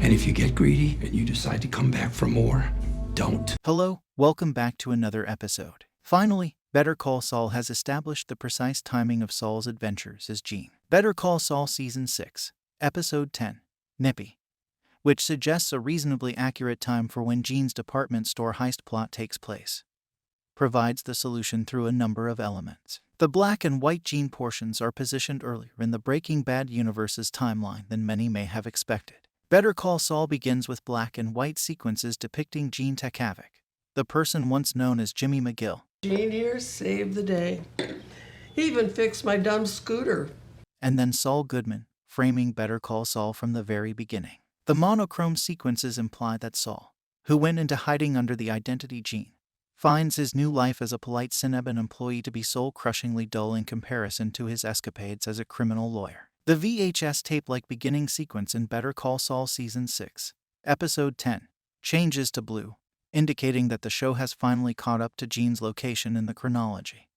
And if you get greedy and you decide to come back for more, don't. Hello, welcome back to another episode. Finally, Better Call Saul has established the precise timing of Saul's adventures as Gene. Better Call Saul Season 6, Episode 10, Nippy, which suggests a reasonably accurate time for when Gene's department store heist plot takes place, provides the solution through a number of elements. The black and white Gene portions are positioned earlier in the Breaking Bad universe's timeline than many may have expected. Better Call Saul begins with black and white sequences depicting Gene Havoc, the person once known as Jimmy McGill. Gene here saved the day. He even fixed my dumb scooter. And then Saul Goodman, framing Better Call Saul from the very beginning. The monochrome sequences imply that Saul, who went into hiding under the identity Gene, finds his new life as a polite Cinnabon employee to be soul-crushingly dull in comparison to his escapades as a criminal lawyer. The VHS tape-like beginning sequence in Better Call Saul Season 6, Episode 10, changes to blue, indicating that the show has finally caught up to Gene's location in the chronology,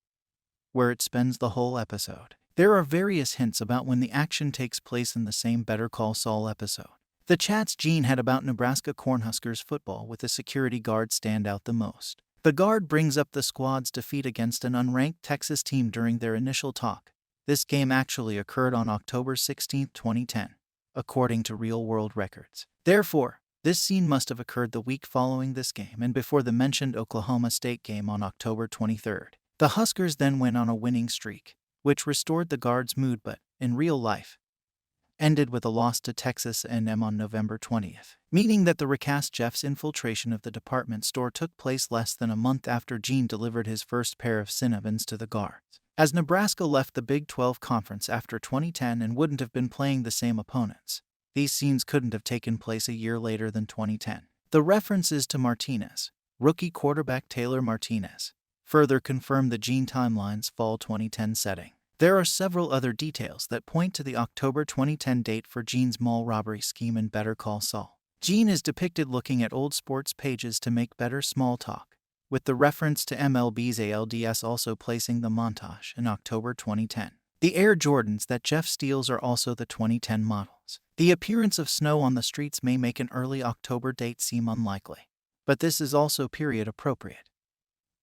where it spends the whole episode. There are various hints about when the action takes place in the same Better Call Saul episode. The chats Gene had about Nebraska Cornhuskers football with the security guard stand out the most. The guard brings up the squad's defeat against an unranked Texas team during their initial talk. This game actually occurred on October 16, 2010, according to real-world records. Therefore, this scene must have occurred the week following this game and before the mentioned Oklahoma State game on October 23rd. The Huskers then went on a winning streak, which restored the guard's mood but, in real life, ended with a loss to Texas A&M on November 20th, meaning that the recast Jeff's infiltration of the department store took place less than a month after Gene delivered his first pair of Cinnabons to the guards. As Nebraska left the Big 12 Conference after 2010 and wouldn't have been playing the same opponents, these scenes couldn't have taken place a year later than 2010. The references to Martinez, rookie quarterback Taylor Martinez, further confirm the Gene timeline's fall 2010 setting. There are several other details that point to the October 2010 date for Gene's mall robbery scheme in Better Call Saul. Gene is depicted looking at old sports pages to make better small talk, with the reference to MLB's ALDS also placing the montage in October 2010. The Air Jordans that Jeff steals are also the 2010 models. The appearance of snow on the streets may make an early October date seem unlikely, but this is also period appropriate,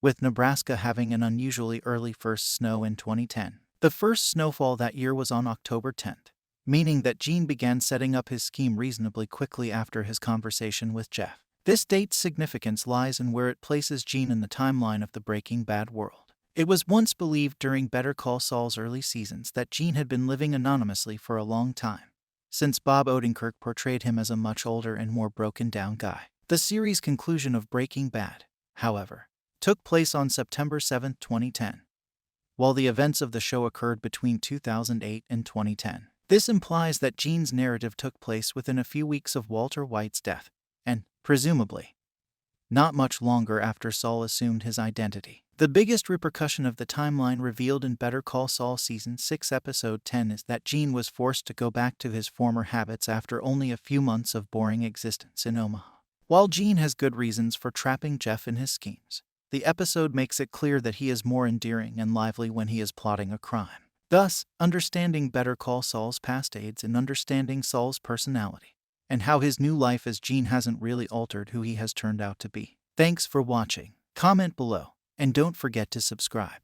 with Nebraska having an unusually early first snow in 2010. The first snowfall that year was on October 10th, meaning that Gene began setting up his scheme reasonably quickly after his conversation with Jeff. This date's significance lies in where it places Gene in the timeline of the Breaking Bad world. It was once believed during Better Call Saul's early seasons that Gene had been living anonymously for a long time, since Bob Odenkirk portrayed him as a much older and more broken-down guy. The series' conclusion of Breaking Bad, however, took place on September 7, 2010, while the events of the show occurred between 2008 and 2010. This implies that Gene's narrative took place within a few weeks of Walter White's death, and, presumably, not much longer after Saul assumed his identity. The biggest repercussion of the timeline revealed in Better Call Saul Season 6 Episode 10 is that Gene was forced to go back to his former habits after only a few months of boring existence in Omaha. While Gene has good reasons for trapping Jeff in his schemes, the episode makes it clear that he is more endearing and lively when he is plotting a crime. Thus, understanding Better Call Saul's past aids in understanding Saul's personality, and how his new life as Gene hasn't really altered who he has turned out to be. Thanks for watching. Comment below, and don't forget to subscribe.